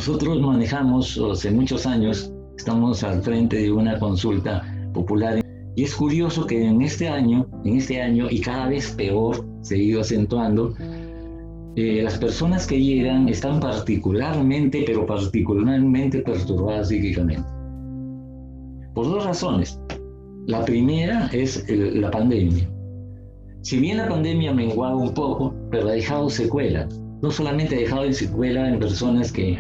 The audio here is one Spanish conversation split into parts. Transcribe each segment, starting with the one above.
Nosotros manejamos hace muchos años, estamos al frente de una consulta popular y es curioso que en este año y cada vez peor, se ha ido acentuando, las personas que llegan están particularmente perturbadas psíquicamente. Por dos razones. La primera es la pandemia. Si bien la pandemia ha menguado un poco, pero ha dejado secuelas. No solamente ha dejado secuelas en personas que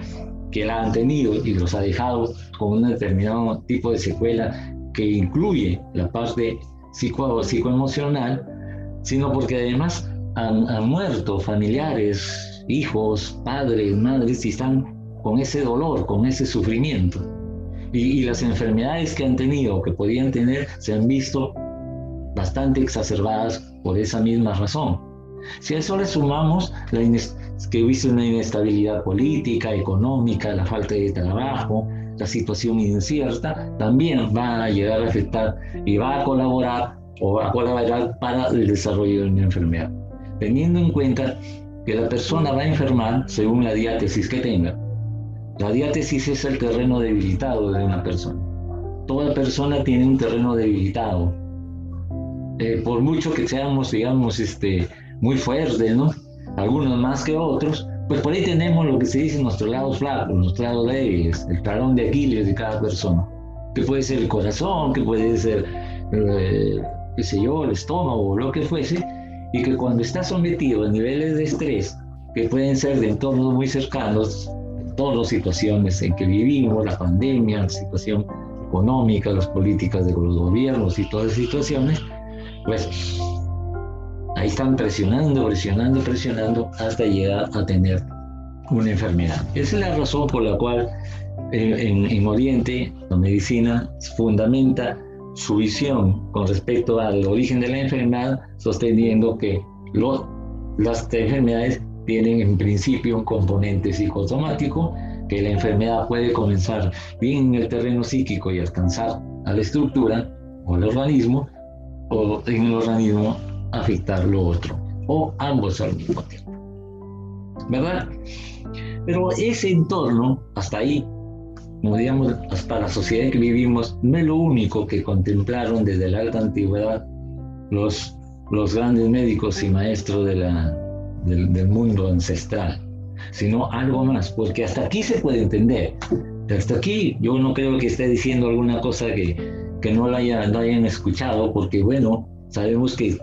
la han tenido y los ha dejado con un determinado tipo de secuela que incluye la parte psicoemocional, sino porque además han muerto familiares, hijos, padres, madres, y están con ese dolor, con ese sufrimiento. Y las enfermedades que han tenido, que podían tener, se han visto bastante exacerbadas por esa misma razón. Si a eso le sumamos que hubiese una inestabilidad política, económica, la falta de trabajo, la situación incierta, también va a llegar a afectar y va a colaborar para el desarrollo de una enfermedad. Teniendo en cuenta que la persona va a enfermar según la diátesis que tenga. La diátesis es el terreno debilitado de una persona. Toda persona tiene un terreno debilitado. Por mucho que seamos, digamos, muy fuertes, ¿no? Algunos más que otros, pues por ahí tenemos lo que se dice nuestros lados flacos, nuestros lados débiles, el talón de Aquiles de cada persona, que puede ser el corazón, que puede ser, qué sé yo, el estómago o lo que fuese, y que cuando está sometido a niveles de estrés, que pueden ser de entornos muy cercanos, todas las situaciones en que vivimos, la pandemia, la situación económica, las políticas de los gobiernos y todas las situaciones, pues ahí están presionando hasta llegar a tener una enfermedad. Esa es la razón por la cual en Oriente la medicina fundamenta su visión con respecto al origen de la enfermedad, sosteniendo que las enfermedades tienen en principio un componente psicosomático, que la enfermedad puede comenzar bien en el terreno psíquico y alcanzar a la estructura o al organismo, o en el organismo afectar lo otro, o ambos al mismo tiempo, ¿verdad? Pero ese entorno, hasta ahí, como digamos, hasta la sociedad que vivimos, no es lo único que contemplaron desde la alta antigüedad los grandes médicos y maestros del mundo ancestral, sino algo más, porque hasta aquí se puede entender. Hasta aquí yo no creo que esté diciendo alguna cosa que no hayan escuchado, porque bueno, sabemos que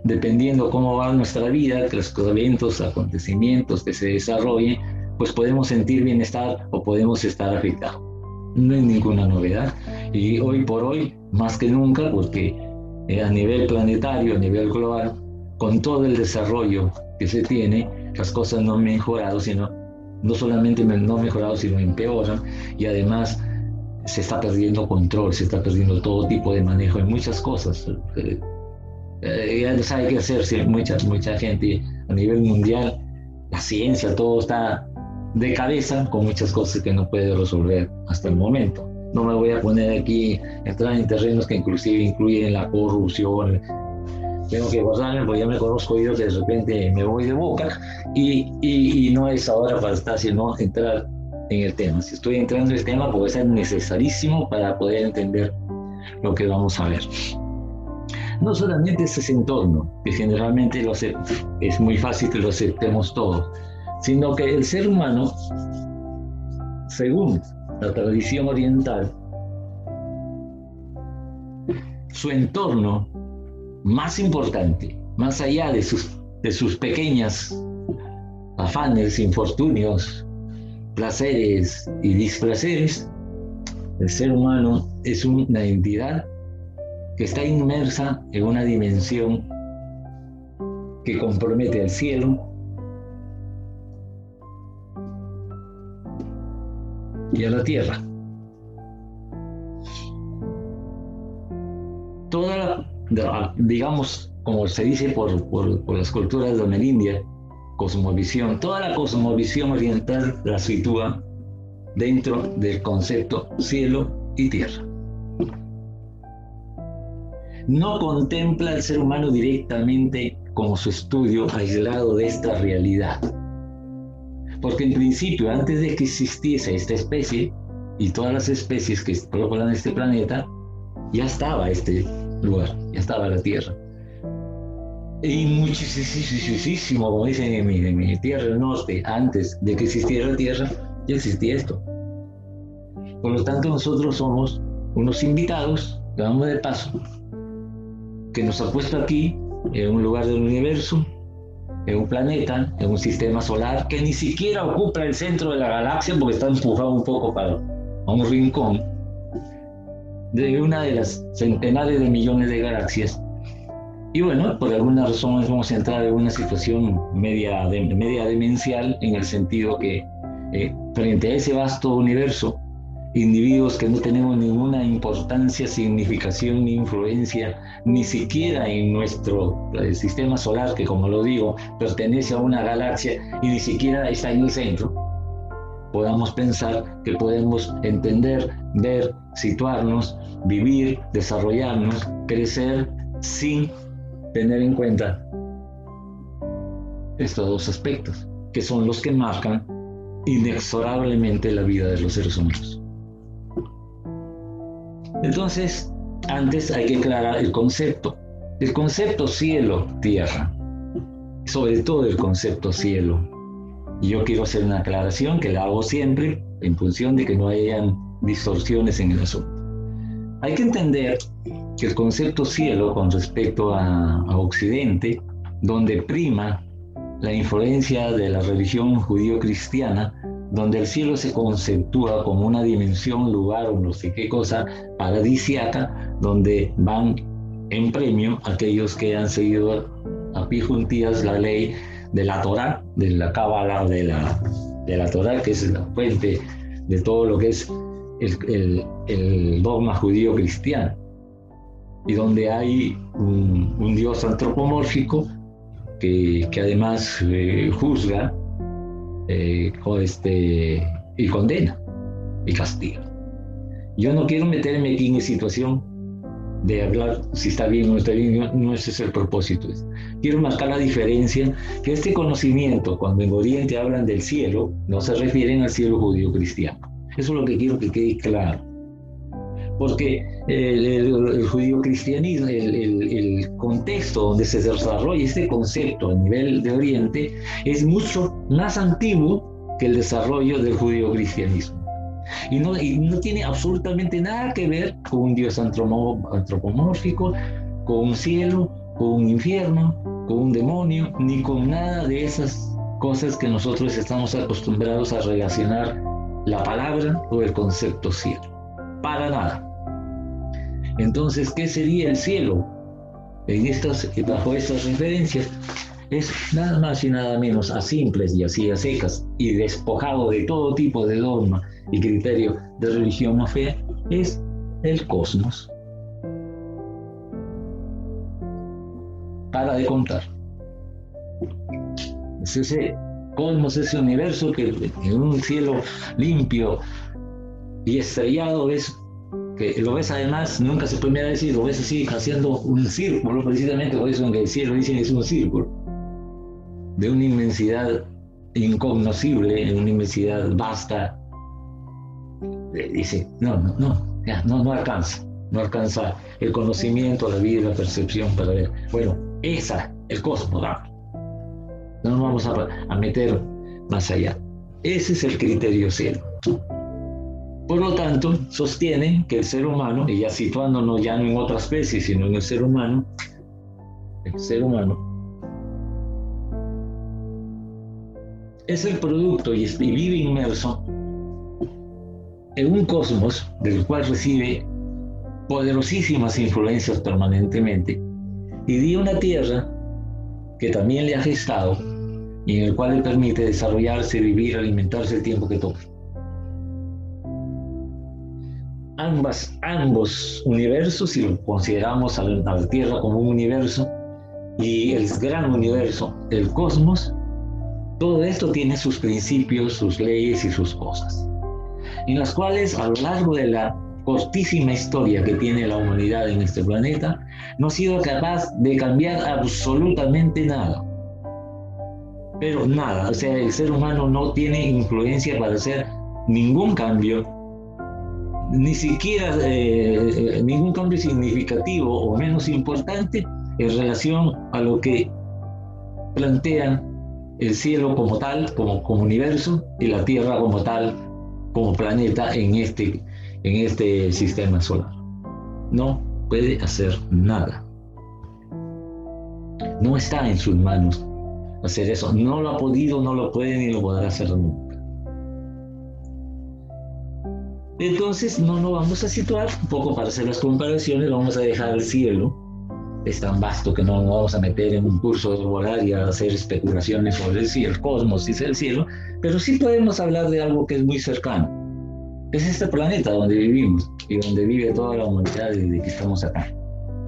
dependiendo cómo va nuestra vida, que los eventos, acontecimientos que se desarrollen, pues podemos sentir bienestar o podemos estar afectados. No es ninguna novedad, y hoy por hoy, más que nunca, porque a nivel planetario, a nivel global, con todo el desarrollo que se tiene, las cosas no han mejorado, no solamente no han mejorado, sino empeoran, y además se está perdiendo control, se está perdiendo todo tipo de manejo en muchas cosas. Ya no sabe qué hacer, mucha gente a nivel mundial, la ciencia, todo está de cabeza con muchas cosas que no puede resolver hasta el momento. No me voy a poner aquí, entrar en terrenos que inclusive incluyen la corrupción. Tengo que guardarme porque ya me conozco yo que de repente me voy de boca y no es ahora para estar, sino entrar en el tema. Si estoy entrando en el tema, puede ser necesarísimo para poder entender lo que vamos a ver. No solamente es ese entorno, que generalmente es muy fácil que lo aceptemos todos, sino que el ser humano, según la tradición oriental, su entorno más importante, más allá de sus pequeñas afanes, infortunios, placeres y displaceres, el ser humano es una entidad que está inmersa en una dimensión que compromete al cielo y a la tierra. Digamos, como se dice por las culturas de la India, cosmovisión, toda la cosmovisión oriental la sitúa dentro del concepto cielo y tierra. No contempla al ser humano directamente como su estudio aislado de esta realidad, Porque en principio, antes de que existiese esta especie y todas las especies que poblan este planeta, ya estaba este lugar, ya estaba la Tierra. Y muchísimo, como dicen en mi tierra del norte, antes de que existiera la Tierra, ya existía esto. Por lo tanto, nosotros somos unos invitados, que vamos de paso, que nos ha puesto aquí, en un lugar del universo, en un planeta, en un sistema solar, que ni siquiera ocupa el centro de la galaxia, porque está empujado un poco para un rincón, de una de las centenares de millones de galaxias. Y bueno, por alguna razón hemos entrado en una situación media demencial, en el sentido que frente a ese vasto universo, individuos que no tenemos ninguna importancia, significación ni influencia, ni siquiera en nuestro sistema solar, que como lo digo, pertenece a una galaxia y ni siquiera está en el centro, podamos pensar que podemos entender, ver, situarnos, vivir, desarrollarnos, crecer sin tener en cuenta estos dos aspectos, que son los que marcan inexorablemente la vida de los seres humanos. Entonces, antes hay que aclarar el concepto cielo-tierra, sobre todo el concepto cielo. Y yo quiero hacer una aclaración que la hago siempre en función de que no hayan distorsiones en el asunto. Hay que entender que el concepto cielo con respecto a Occidente, donde prima la influencia de la religión judío-cristiana, donde el cielo se conceptúa como una dimensión, lugar o no sé qué cosa paradisíaca, donde van en premio aquellos que han seguido a pie juntillas la ley de la Torá, de la Cábala, de la Torá, que es la fuente de todo lo que es el dogma judío-cristiano, y donde hay un Dios antropomórfico que además juzga y condena y castiga. Yo no quiero meterme aquí en situación de hablar si está bien o no está bien, no ese es el propósito. Quiero marcar la diferencia, que este conocimiento, cuando en Oriente hablan del cielo, no se refieren al cielo judío-cristiano. Eso es lo que quiero que quede claro. Porque el judío-cristianismo, el contexto donde se desarrolla este concepto a nivel de Oriente es mucho más antiguo que el desarrollo del judío-cristianismo. Y no tiene absolutamente nada que ver con un Dios antropomórfico, con un cielo, con un infierno, con un demonio, ni con nada de esas cosas que nosotros estamos acostumbrados a relacionar la palabra o el concepto cielo. Para nada. Entonces, ¿qué sería el cielo? Bajo estas referencias, es nada más y nada menos, a simples y así a secas, y despojado de todo tipo de dogma y criterio de religión o fe, es el cosmos. Para de contar. Es ese cosmos, ese universo que en un cielo limpio y estrellado ves, que lo ves además, nunca se puede decir, lo ves así haciendo un círculo, precisamente por eso en el cielo dicen es un círculo, de una inmensidad incognoscible, una inmensidad vasta. Dice, no alcanza el conocimiento, la vida y la percepción para ver. Bueno, el cosmos, no nos vamos a meter más allá. Ese es el criterio cielo. Por lo tanto, sostienen que el ser humano, y ya situándonos ya no en otra especie, sino en el ser humano es el producto y vive inmerso en un cosmos del cual recibe poderosísimas influencias permanentemente, y de una tierra que también le ha gestado y en el cual le permite desarrollarse, vivir, alimentarse el tiempo que toque. Ambos universos, si lo consideramos a la Tierra como un universo y el gran universo, el cosmos, todo esto tiene sus principios, sus leyes y sus cosas, en las cuales a lo largo de la cortísima historia que tiene la humanidad en este planeta, no ha sido capaz de cambiar absolutamente nada. pero nada, o sea, el ser humano no tiene influencia para hacer ningún cambio, ni siquiera ningún cambio significativo o menos importante en relación a lo que plantean el cielo como tal, como universo, y la Tierra como tal, como planeta en este sistema solar. No puede hacer nada. No está en sus manos hacer eso. No lo ha podido, no lo puede ni lo podrá hacer nunca. Entonces no nos vamos a situar, un poco para hacer las comparaciones, vamos a dejar el cielo. Es tan vasto que no nos vamos a meter en un curso de volar y a hacer especulaciones sobre el cielo, el cosmos y el cielo, pero sí podemos hablar de algo que es muy cercano. Es este planeta donde vivimos y donde vive toda la humanidad desde que estamos acá.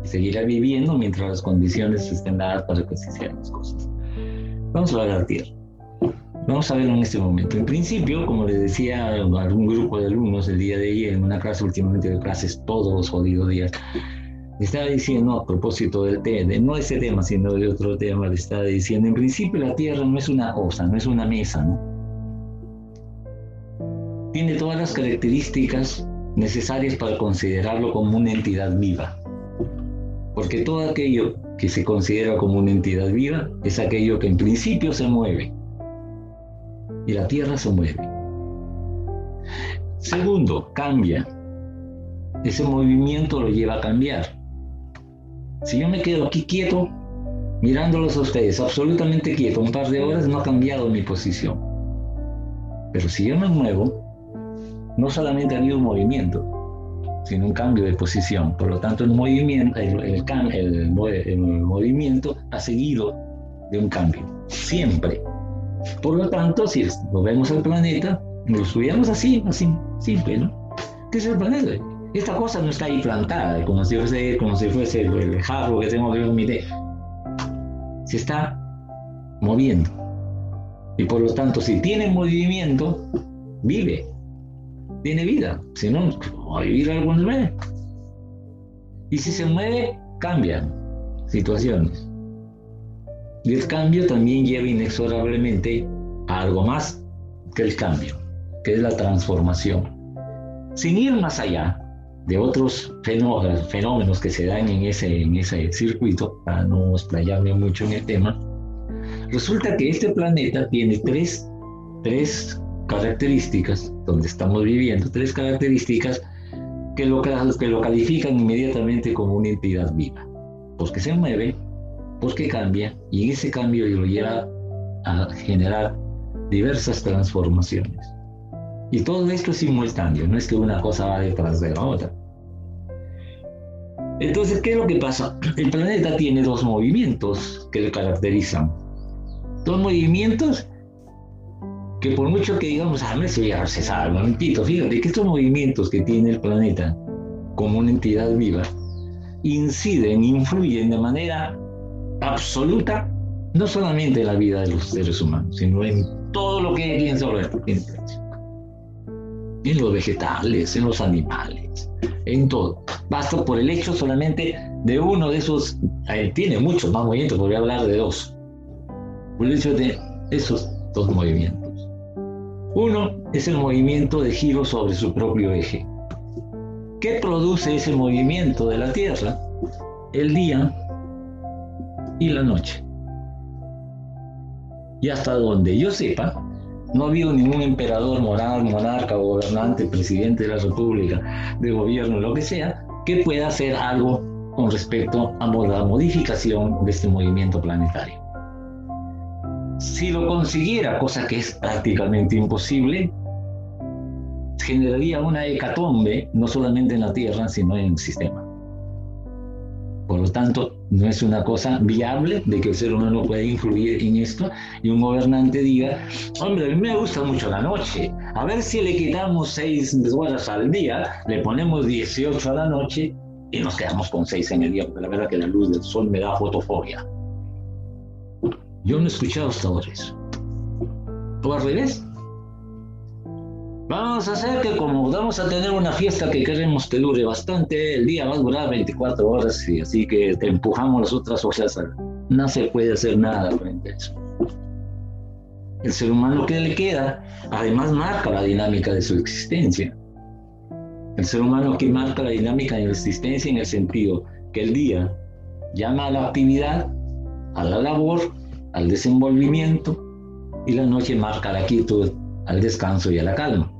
Y seguirá viviendo mientras las condiciones estén dadas para que se hicieran las cosas. Vamos a hablar de la Tierra. Vamos a verlo en este momento. En principio, como les decía a algún grupo de alumnos el día de ayer, en una clase últimamente de clases todos los jodidos días, le estaba diciendo a propósito del no de este tema, sino de otro tema, le estaba diciendo, en principio la Tierra no es una cosa, no es una mesa, ¿no? Tiene todas las características necesarias para considerarlo como una entidad viva. Porque todo aquello que se considera como una entidad viva es aquello que en principio se mueve. Y la Tierra se mueve. Segundo, cambia. Ese movimiento lo lleva a cambiar. Si yo me quedo aquí quieto, mirándolos a ustedes, absolutamente quieto, un par de horas, no ha cambiado mi posición. Pero si yo me muevo, no solamente ha habido un movimiento, sino un cambio de posición. Por lo tanto, el movimiento ha seguido de un cambio, siempre. Por lo tanto, si nos vemos al planeta, lo estudiamos así, simple, ¿no? ¿Qué es el planeta? Esta cosa no está ahí plantada, como si fuese el jarro que tengo que ver con mi té. Se está moviendo. Y por lo tanto, si tiene movimiento, vive. Tiene vida. Si no, va a vivir algo en el medio. Y si se mueve, cambian situaciones. Y el cambio también lleva inexorablemente a algo más que el cambio, que es la transformación. Sin ir más allá de otros fenómenos que se dan en ese circuito, para no explayarme mucho en el tema, resulta que este planeta tiene tres características, donde estamos viviendo, tres características que lo califican inmediatamente como una entidad viva. Porque se mueve, porque cambia, y ese cambio lo lleva a generar diversas transformaciones. Y todo esto es simultáneo, no es que una cosa va detrás de la otra. Entonces, ¿qué es lo que pasa? El planeta tiene dos movimientos que le caracterizan. Dos movimientos que por mucho que digamos, eso ya se sabe, momentito, fíjate que estos movimientos que tiene el planeta como una entidad viva influyen de manera absoluta, no solamente en la vida de los seres humanos, sino en todo lo que hay aquí en los vegetales, en los animales, en todo. Basta por el hecho solamente de uno de esos, tiene muchos más movimientos, podría hablar de dos, por el hecho de esos dos movimientos. Uno es el movimiento de giro sobre su propio eje. ¿Qué produce ese movimiento de la Tierra? El día y la noche. Y hasta donde yo sepa, no ha habido ningún emperador, monarca, gobernante, presidente de la república, de gobierno, lo que sea, que pueda hacer algo con respecto a la modificación de este movimiento planetario. Si lo consiguiera, cosa que es prácticamente imposible, generaría una hecatombe, no solamente en la Tierra, sino en el sistema. Por lo tanto, no es una cosa viable de que el ser humano pueda influir en esto y un gobernante diga, hombre, a mí me gusta mucho la noche, a ver si le quitamos 6 horas al día, le ponemos 18 a la noche y nos quedamos con 6 en el día, porque la verdad que la luz del sol me da fotofobia. Yo no he escuchado hasta ahora eso. ¿O al revés? Vamos a hacer que como vamos a tener una fiesta que queremos que dure bastante, el día va a durar 24 horas y así que te empujamos las otras horas. No se puede hacer nada frente a eso. El ser humano que le queda, además marca la dinámica de su existencia. El ser humano que marca la dinámica de su existencia en el sentido que el día llama a la actividad, a la labor, al desenvolvimiento, y la noche marca la quietud, al descanso y a la calma.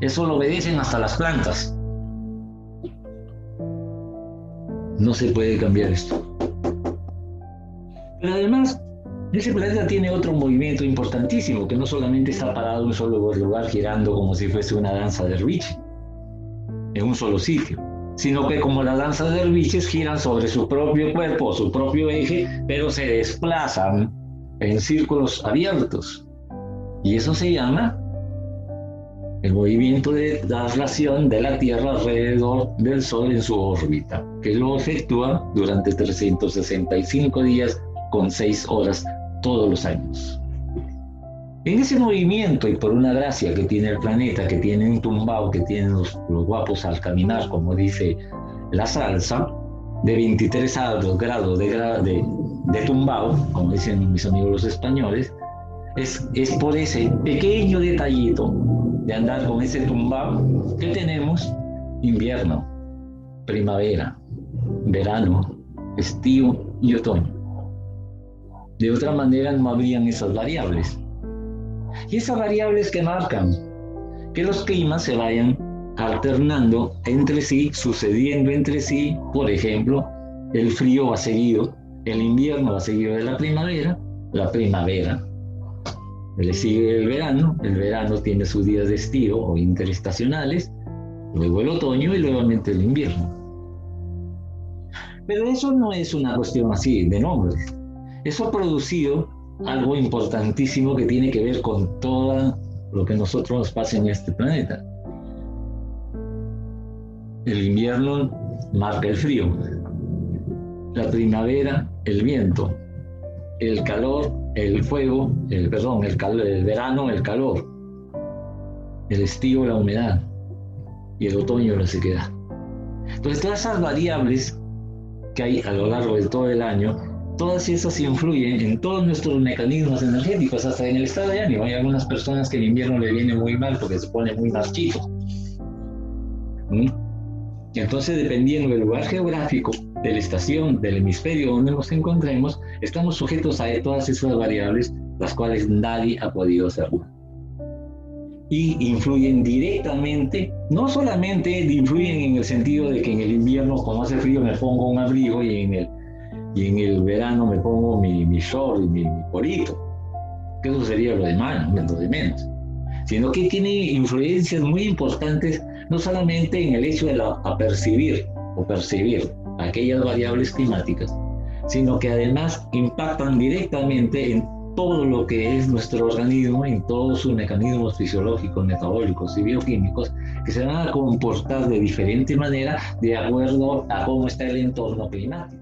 Eso lo obedecen hasta las plantas. No se puede cambiar esto. Pero además, ese planeta tiene otro movimiento importantísimo, que no solamente está parado en un solo lugar girando como si fuese una danza de derviche, en un solo sitio, sino que como las danzas de derviches giran sobre su propio cuerpo, su propio eje, pero se desplazan en círculos abiertos. Y eso se llama el movimiento de traslación de la Tierra alrededor del Sol en su órbita, que lo efectúa durante 365 días con 6 horas todos los años. En ese movimiento, y por una gracia que tiene el planeta, que tiene un tumbao, que tienen los guapos al caminar, como dice la salsa, de 23 grados de tumbao, como dicen mis amigos los españoles, es por ese pequeño detallito de andar con ese tumbao que tenemos invierno, primavera, verano, estío y otoño. De otra manera no habrían esas variables. Y esas variables que marcan que los climas se vayan alternando entre sí, sucediendo entre sí. Por ejemplo, el frío va seguido, el invierno va seguido de la primavera le sigue el verano tiene sus días de estío o interestacionales, luego el otoño y nuevamente el invierno. Pero eso no es una cuestión así de nombres. Eso ha producido algo importantísimo que tiene que ver con todo lo que nosotros nos pasa en este planeta. El invierno marca el frío, la primavera el viento, el calor el fuego, el verano el calor, el estío la humedad y el otoño la sequedad. Entonces todas esas variables que hay a lo largo de todo el año, todas esas influyen en todos nuestros mecanismos energéticos, hasta en el estado de ánimo. Hay algunas personas que en invierno le viene muy mal porque se pone muy marchito. Entonces, dependiendo del lugar geográfico, de la estación, del hemisferio donde nos encontremos, estamos sujetos a todas esas variables, las cuales nadie ha podido hacerlo. Y influyen directamente, no solamente influyen en el sentido de que en el invierno, como hace frío, me pongo un abrigo y en el verano me pongo mi short y mi porito, que eso sería lo de menos, sino que tiene influencias muy importantes, no solamente en el hecho de percibir aquellas variables climáticas, sino que además impactan directamente en todo lo que es nuestro organismo, en todos sus mecanismos fisiológicos, metabólicos y bioquímicos, que se van a comportar de diferente manera de acuerdo a cómo está el entorno climático.